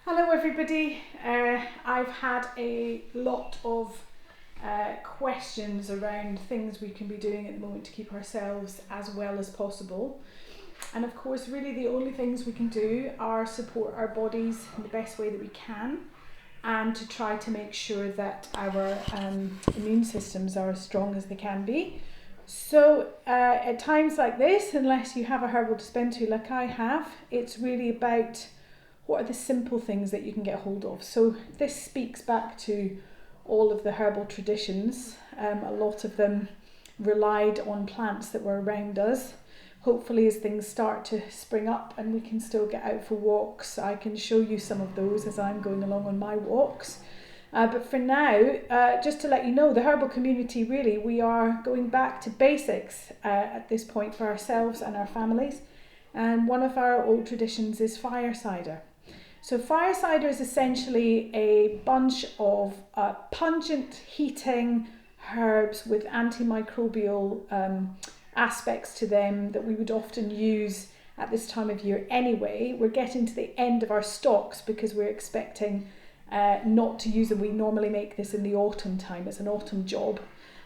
Hello everybody. I've had a lot of questions around things we can be doing at the moment to keep ourselves as well as possible. And of course, really the only things we can do are support our bodies in the best way that we can, and to try to make sure that our immune systems are as strong as they can be. So at times like this, unless you have a herbal dispensary like I have, it's really about what are the simple things that you can get hold of. So this speaks back to all of the herbal traditions. A lot of them relied on plants that were around us. Hopefully as things start to spring up and we can still get out for walks, I can show you some of those as I'm going along on my walks. But for now, just to let you know, the herbal community, really, we are going back to basics at this point for ourselves and our families. And one of our old traditions is fire cider. So fire cider is essentially a bunch of pungent, heating herbs with antimicrobial aspects to them that we would often use at this time of year anyway. We're getting to the end of our stocks because we're expecting not to use them. We normally make this in the autumn time. It's an autumn job.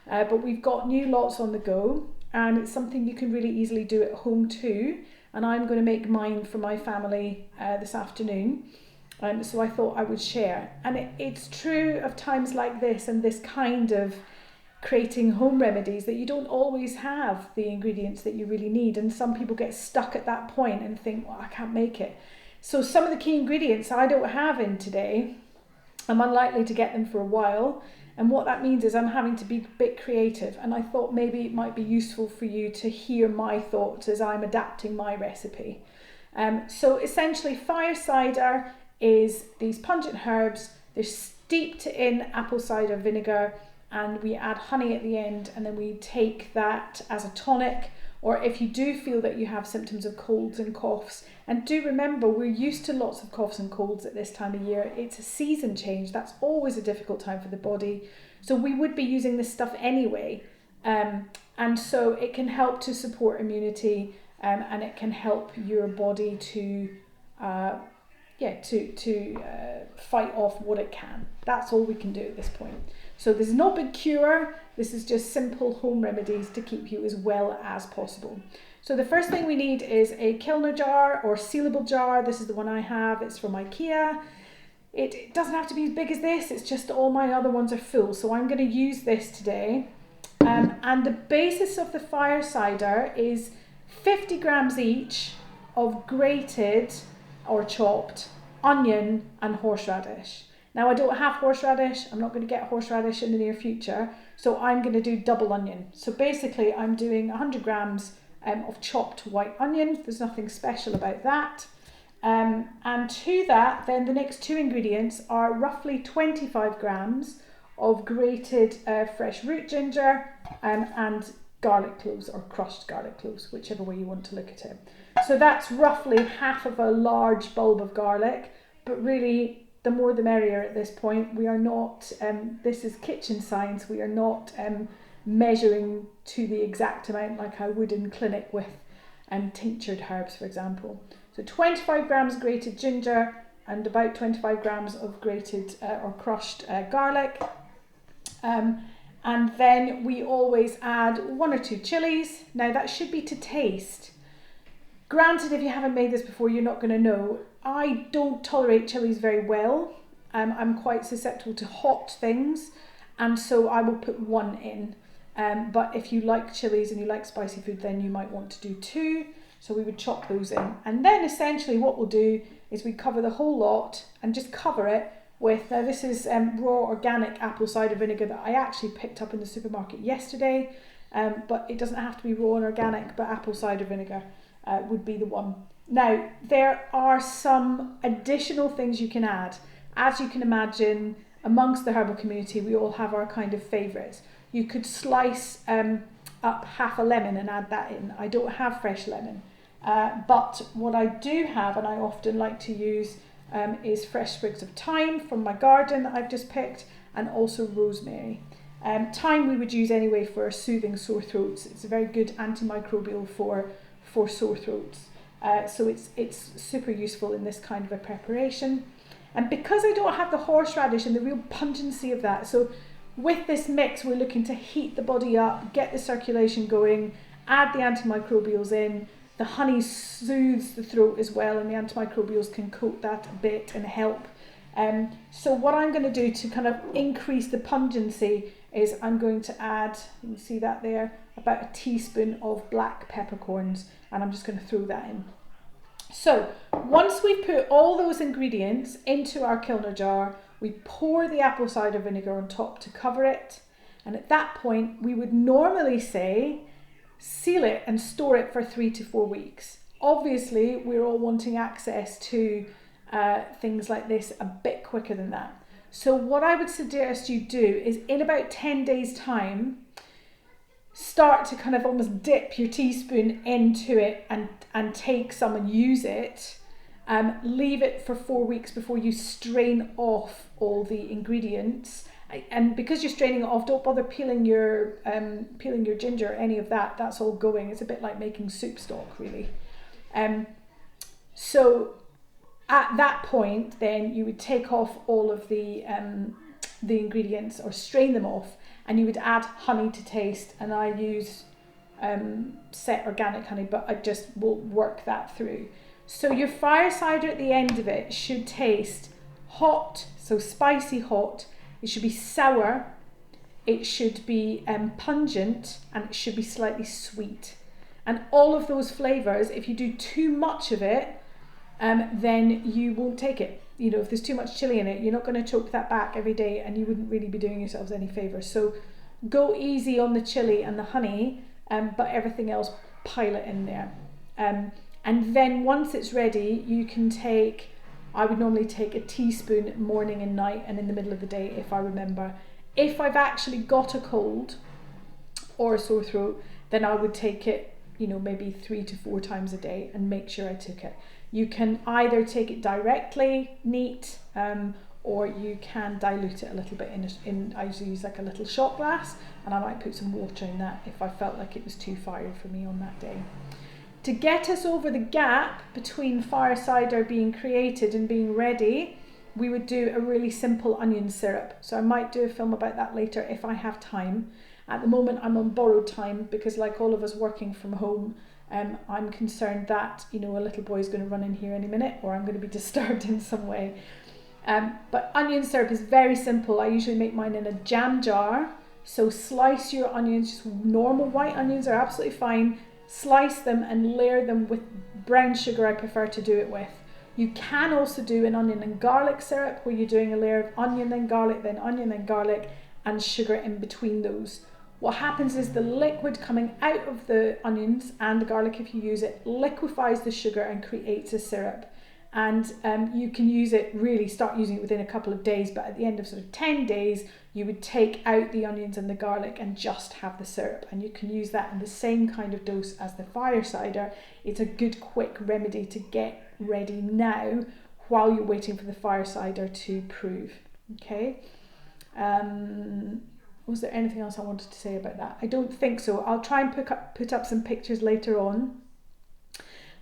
But we've got new lots on the go, and it's something you can really easily do at home too. And I'm going to make mine for my family this afternoon. So I thought I would share. And it's true of times like this and this kind of creating home remedies that you don't always have the ingredients that you really need. And some people get stuck at that point and think, well, I can't make it. So some of the key ingredients I don't have in today. I'm unlikely to get them for a while. And what that means is I'm having to be a bit creative, and I thought maybe it might be useful for you to hear my thoughts as I'm adapting my recipe. So essentially fire cider is these pungent herbs. They're steeped in apple cider vinegar, and we add honey at the end, and then we take that as a tonic. Or if you do feel that you have symptoms of colds and coughs, and do remember we're used to lots of coughs and colds at this time of year. It's a season change. That's always a difficult time for the body. So we would be using this stuff anyway. And so it can help to support immunity, and it can help your body to fight off what it can. That's all we can do at this point. So there's no big cure. This is just simple home remedies to keep you as well as possible. So the first thing we need is a Kilner jar or sealable jar. This is the one I have. It's from IKEA. It doesn't have to be as big as this. It's just all my other ones are full. So I'm going to use this today. And the basis of the fire cider is 50 grams each of grated or chopped onion and horseradish. Now I don't have horseradish. I'm not going to get horseradish in the near future. So I'm going to do double onion. So basically I'm doing 100 grams of chopped white onion. There's nothing special about that. And to that, then the next two ingredients are roughly 25 grams of grated fresh root ginger and garlic cloves or crushed garlic cloves, whichever way you want to look at it. So that's roughly half of a large bulb of garlic, but really the more the merrier at this point. We are not, this is kitchen science, we are not measuring to the exact amount like I would in clinic with tinctured herbs, for example. So 25 grams grated ginger and about 25 grams of grated or crushed garlic. And then we always add 1 or 2 chilies. Now that should be to taste. Granted, if you haven't made this before, you're not going to know. I don't tolerate chilies very well. I'm quite susceptible to hot things, and so I will put 1 in. But if you like chilies and you like spicy food, then you might want to do 2. So we would chop those in. And then essentially what we'll do is we cover the whole lot and just cover it with, now this is raw organic apple cider vinegar that I actually picked up in the supermarket yesterday. But it doesn't have to be raw and organic, but apple cider vinegar would be the one. Now, there are some additional things you can add. As you can imagine, amongst the herbal community, we all have our kind of favourites. You could slice up half a lemon and add that in. I don't have fresh lemon, but what I do have, and I often like to use, is fresh sprigs of thyme from my garden that I've just picked, and also rosemary. Thyme we would use anyway for soothing sore throats. It's a very good antimicrobial for sore throats. So it's super useful in this kind of a preparation. And because I don't have the horseradish and the real pungency of that, so with this mix we're looking to heat the body up, get the circulation going, add the antimicrobials in. The honey soothes the throat as well, and the antimicrobials can coat that a bit and help. So what I'm going to do to kind of increase the pungency is I'm going to add, you can see that there, about a teaspoon of black peppercorns, and I'm just going to throw that in. So once we've put all those ingredients into our Kilner jar, we pour the apple cider vinegar on top to cover it, and at that point we would normally say seal it and store it for 3 to 4 weeks. Obviously we're all wanting access to things like this a bit quicker than that. So what I would suggest you do is in about 10 days time, start to kind of almost dip your teaspoon into it and take some and use it. Leave it for 4 weeks before you strain off all the ingredients. And because you're straining it off, don't bother peeling your ginger or any of that. That's all going. It's a bit like making soup stock, really. So at that point, then you would take off all of the ingredients or strain them off, and you would add honey to taste. And I use set organic honey, but I just will work that through. So your fire cider at the end of it should taste hot, so spicy hot. It should be sour, it should be pungent, and it should be slightly sweet. And all of those flavours, if you do too much of it, then you won't take it. You know, if there's too much chilli in it, you're not going to choke that back every day, and you wouldn't really be doing yourselves any favours. So go easy on the chilli and the honey, but everything else, pile it in there. And then once it's ready, you can take, I would normally take a teaspoon morning and night and in the middle of the day if I remember. If I've actually got a cold or a sore throat, then I would take it, you know, maybe 3 to 4 times a day and make sure I took it. You can either take it directly, neat, or you can dilute it a little bit in I usually use like a little shot glass, and I might put some water in that if I felt like it was too fired for me on that day. To get us over the gap between fire cider being created and being ready, we would do a really simple onion syrup. So I might do a film about that later if I have time. At the moment I'm on borrowed time because, like all of us working from home, I'm concerned that, you know, a little boy is going to run in here any minute, or I'm going to be disturbed in some way. But onion syrup is very simple. I usually make mine in a jam jar. So slice your onions, just normal white onions are absolutely fine. Slice them and layer them with brown sugar. I prefer to do it with. You can also do an onion and garlic syrup where you're doing a layer of onion then garlic, then onion then garlic, and sugar in between those. What happens is the liquid coming out of the onions and the garlic, if you use it, liquefies the sugar and creates a syrup. And you can use it, really start using it within a couple of days, but at the end of sort of 10 days you would take out the onions and the garlic and just have the syrup, and you can use that in the same kind of dose as the fire cider. It's a good quick remedy to get ready now while you're waiting for the fire cider to prove. Okay, was there anything else I wanted to say about that? I don't think so. I'll try and put up some pictures later on.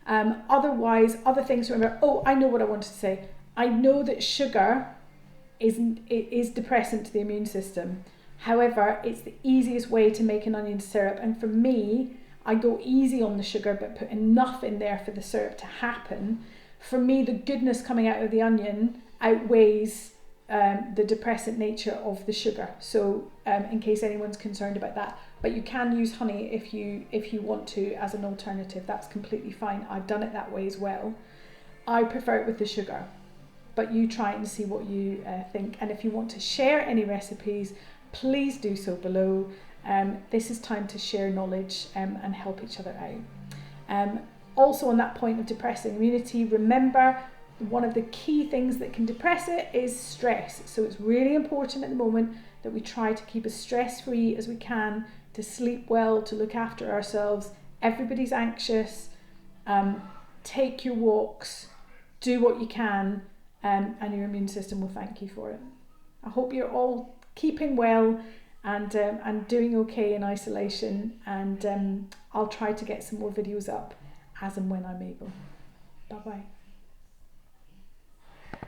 Otherwise, other things to remember. Oh, I know what I wanted to say. I know that sugar is depressant to the immune system. However, it's the easiest way to make an onion syrup. And for me, I go easy on the sugar, but put enough in there for the syrup to happen. For me, the goodness coming out of the onion outweighs the depressant nature of the sugar. So in case anyone's concerned about that. But you can use honey if you want to as an alternative. That's completely fine. I've done it that way as well. I prefer it with the sugar, but you try and see what you think. And if you want to share any recipes, please do so below. This is time to share knowledge and help each other out. Also on that point of depressing immunity, remember one of the key things that can depress it is stress. So it's really important at the moment that we try to keep as stress-free as we can, to sleep well, to look after ourselves. Everybody's anxious. Take your walks, do what you can, and your immune system will thank you for it. I hope you're all keeping well and doing okay in isolation, and I'll try to get some more videos up as and when I'm able. Bye bye.